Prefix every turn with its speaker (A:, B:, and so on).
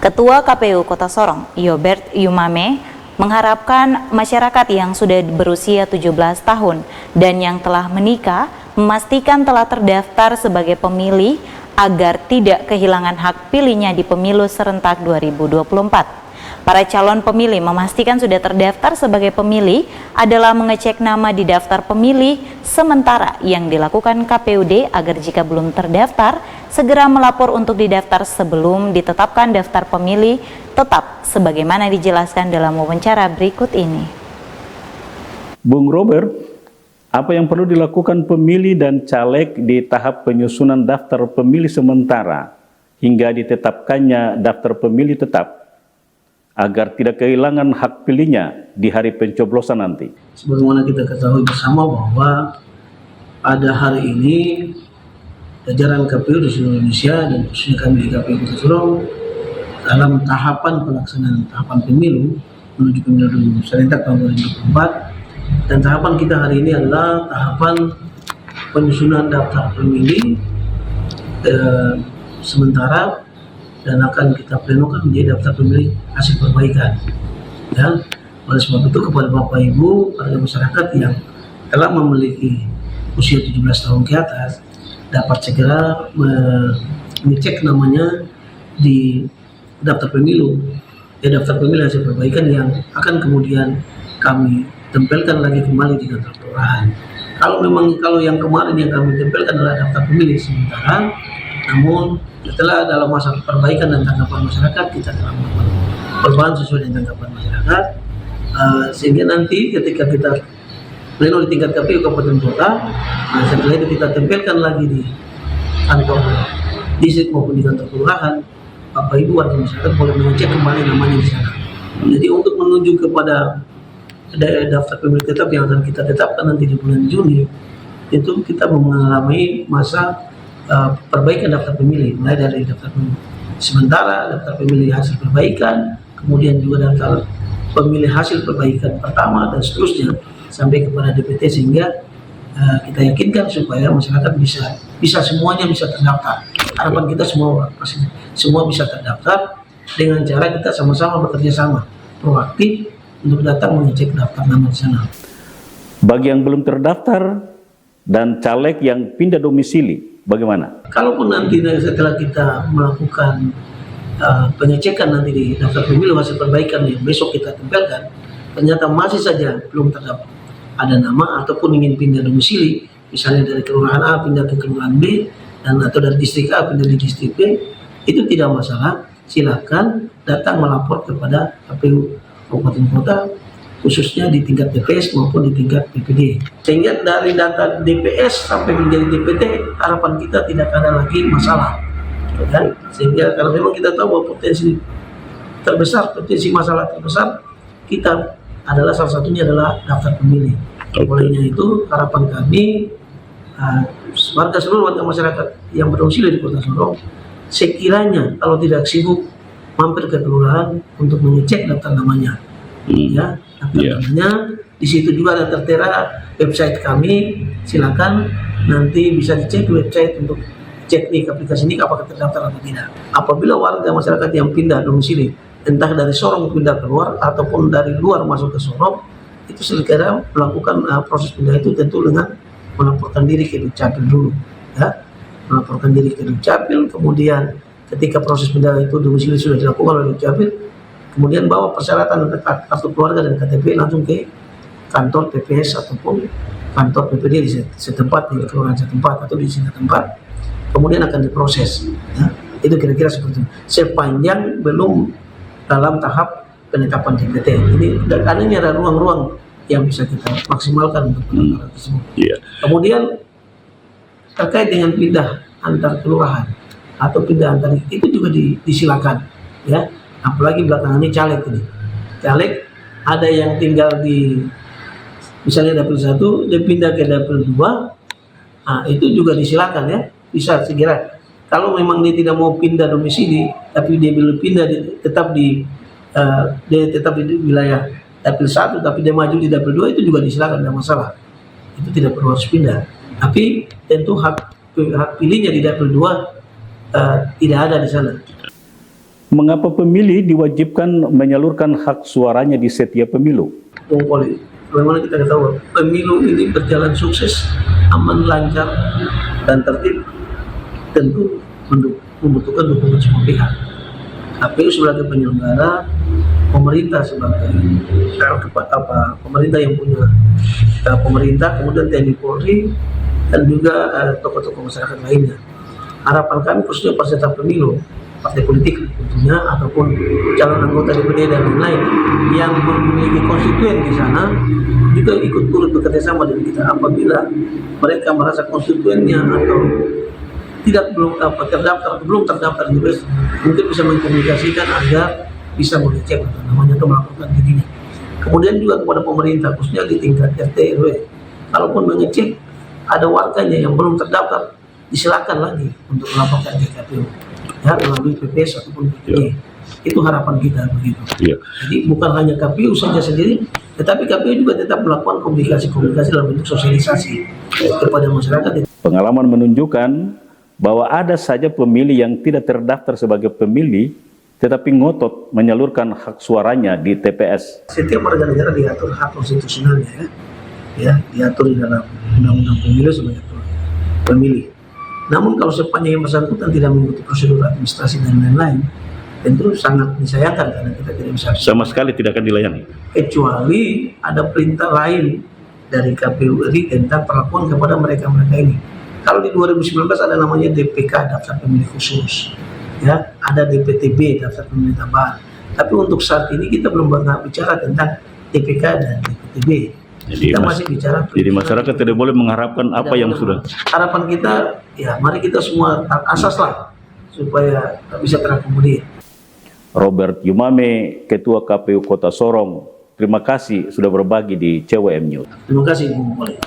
A: Ketua KPU Kota Sorong, Yobert Yumame, mengharapkan masyarakat yang sudah berusia 17 tahun dan yang telah menikah memastikan telah terdaftar sebagai pemilih agar tidak kehilangan hak pilihnya di pemilu serentak 2024. Para calon pemilih memastikan sudah terdaftar sebagai pemilih adalah mengecek nama di daftar pemilih sementara yang dilakukan KPUD agar jika belum terdaftar, segera melapor untuk didaftar sebelum ditetapkan daftar pemilih tetap sebagaimana dijelaskan dalam wawancara berikut ini.
B: Bung Robert, apa yang perlu dilakukan pemilih dan caleg di tahap penyusunan daftar pemilih sementara hingga ditetapkannya daftar pemilih tetap agar tidak kehilangan hak pilihnya di hari pencoblosan nanti?
C: Sebagaimana kita ketahui bersama bahwa pada hari ini jajaran KPU di seluruh Indonesia dan khususnya kami di KPU Kota Sorong dalam tahapan pelaksanaan tahapan pemilu menuju pemilu serentak tahun 2024, dan tahapan kita hari ini adalah tahapan penyusunan daftar pemilih sementara dan akan kita plenokan menjadi daftar pemilih hasil perbaikan. Ya, oleh sebab itu kepada Bapak Ibu warga masyarakat yang telah memiliki usia 17 tahun ke atas dapat segera mengecek namanya di daftar pemilu, daftar pemilih hasil perbaikan yang akan kemudian kami tempelkan lagi kembali di kantor kelurahan. Kalau yang kemarin yang kami tempelkan adalah daftar pemilih sementara, namun setelah dalam masa perbaikan dan tanggapan masyarakat kita telah melakukan perubahan sesuai dengan tanggapan masyarakat, sehingga nanti ketika kita pleno di tingkat KPU Kabupaten Kota, setelah itu kita tempelkan lagi di kantor distrik maupun di kantor kelurahan, Bapak Ibu warga masyarakat boleh mengecek kembali namanya di sana. Jadi untuk menuju kepada daftar pemilih tetap yang akan kita tetapkan nanti di bulan Juni, itu kita mengalami masa perbaikan daftar pemilih, mulai dari daftar pemilih sementara, daftar pemilih hasil perbaikan, kemudian juga daftar pemilih hasil perbaikan pertama dan seterusnya sampai kepada DPT, sehingga kita yakinkan supaya masyarakat bisa semuanya bisa terdaftar. Harapan kita semua bisa terdaftar dengan cara kita sama-sama bekerja sama proaktif untuk datang mengecek daftar nama di sana.
B: Bagi yang belum terdaftar dan caleg yang pindah domisili, bagaimana?
C: Kalaupun nanti setelah kita melakukan pengecekan nanti di daftar pemilu hasil perbaikan yang besok kita tempelkan, ternyata masih saja belum terdapat ada nama ataupun ingin pindah domisili, misalnya dari kelurahan A pindah ke kelurahan B, dan atau dari distrik A pindah di distrik B, itu tidak masalah. Silakan datang melapor kepada KPU Kabupaten Kota, khususnya di tingkat DPS maupun di tingkat PPD. Sehingga dari data DPS sampai menjadi DPT, harapan kita tidak ada lagi masalah. Ya? Sehingga kalau memang kita tahu bahwa potensi masalah terbesar kita adalah salah satunya adalah daftar pemilih. Olehnya itu harapan kami seluruh warga masyarakat yang berdomisili di Kota Sorong, sekiranya kalau tidak sibuk mampir ke kelurahan untuk mengecek daftar namanya. Ya, namanya di situ juga ada tertera website kami, silakan nanti bisa dicek website untuk cek nih aplikasi ini apakah terdaftar atau tidak. Apabila warga masyarakat yang pindah domisili entah dari Sorong pindah keluar ataupun dari luar masuk ke Sorong, itu segera melakukan proses pindah itu tentu dengan melaporkan diri ke Dukcapil dulu, ya, melaporkan diri ke Dukcapil, kemudian ketika proses pindah itu domisili sudah dilakukan oleh Dukcapil, kemudian bawa persyaratan kartu keluarga dan KTP langsung ke kantor TPS ataupun kantor PPD di setempat, di kelurahan setempat atau di tempat, kemudian akan diproses. Ya. Itu kira-kira seperti itu. Sepanjang belum dalam tahap penetapan DPT. Ini adanya ada ruang-ruang yang bisa kita maksimalkan untuk penanganan tersebut. Kemudian terkait dengan pindah antar kelurahan atau pindah antar itu juga disilakan, ya. Apalagi belakangan ini caleg ada yang tinggal di misalnya dapil 1 dia pindah ke dapil 2, itu juga disilakan, ya, bisa segera. Kalau memang dia tidak mau pindah domisili tapi dia belum pindah tetap di wilayah dapil 1 tapi dia maju di dapil 2, itu juga disilakan, tidak masalah. Itu tidak perlu harus pindah. Tapi tentu hak pilihnya di dapil 2 tidak ada di sana.
B: Mengapa pemilih diwajibkan menyalurkan hak suaranya di setiap pemilu?
C: Bung Poli, bagaimana kita ketahui pemilu ini berjalan sukses, aman, lancar, dan tertib, tentu membutuhkan dukungan semua pihak. KPU sebagai penyelenggara, pemerintah sebagai pemerintah yang punya pemerintah, kemudian TNI Polri, dan juga tokoh-tokoh masyarakat lainnya. Harapan kami khususnya peserta pemilu, partai politik tentunya, ataupun calon anggota DPD dan lain-lain yang memiliki konstituen di sana juga ikut turut bekerja sama dengan kita apabila mereka merasa konstituennya atau belum terdaftar di BPS, mungkin bisa mengkomunikasikan agar bisa mengecek atau melakukan dirinya. Kemudian juga kepada pemerintah khususnya di tingkat RT RW, kalaupun mengecek ada warganya yang belum terdaftar, disilakan lagi untuk melaporkan ke KPU ya, melalui PPS ataupun PPD. Itu harapan kita begitu. Jadi bukan hanya KPU saja sendiri, tetapi KPU juga tetap melakukan komunikasi dalam bentuk sosialisasi kepada masyarakat.
B: Pengalaman menunjukkan bahwa ada saja pemilih yang tidak terdaftar sebagai pemilih, tetapi ngotot menyalurkan hak suaranya di TPS.
C: Setiap warga negara diatur hak konstitusionalnya ya diatur di dalam Undang-Undang Pemilu sebagai pemilih. Namun kalau sepanjang yang bersangkutan tidak mengikuti prosedur administrasi dan lain-lain, tentu sangat disayangkan karena kita tidak bisa
B: Sama sekali tidak akan dilayani.
C: Kecuali ada perintah lain dari KPU RI tentang perlakuan kepada mereka-mereka ini. Kalau di 2019 ada namanya DPK, daftar pemilih khusus, ya, ada DPTB, daftar pemilih tambahan. Tapi untuk saat ini kita belum pernah bicara tentang DPK dan DPTB. Kita masih bicara.
B: Jadi masyarakat tidak boleh mengharapkan apa yang sudah.
C: Harapan kita, ya, mari kita semua asas lah supaya bisa terakomodir.
B: Robert Yumame, Ketua KPU Kota Sorong, terima kasih sudah berbagi di CWM News.
C: Terima kasih, Bung Poli.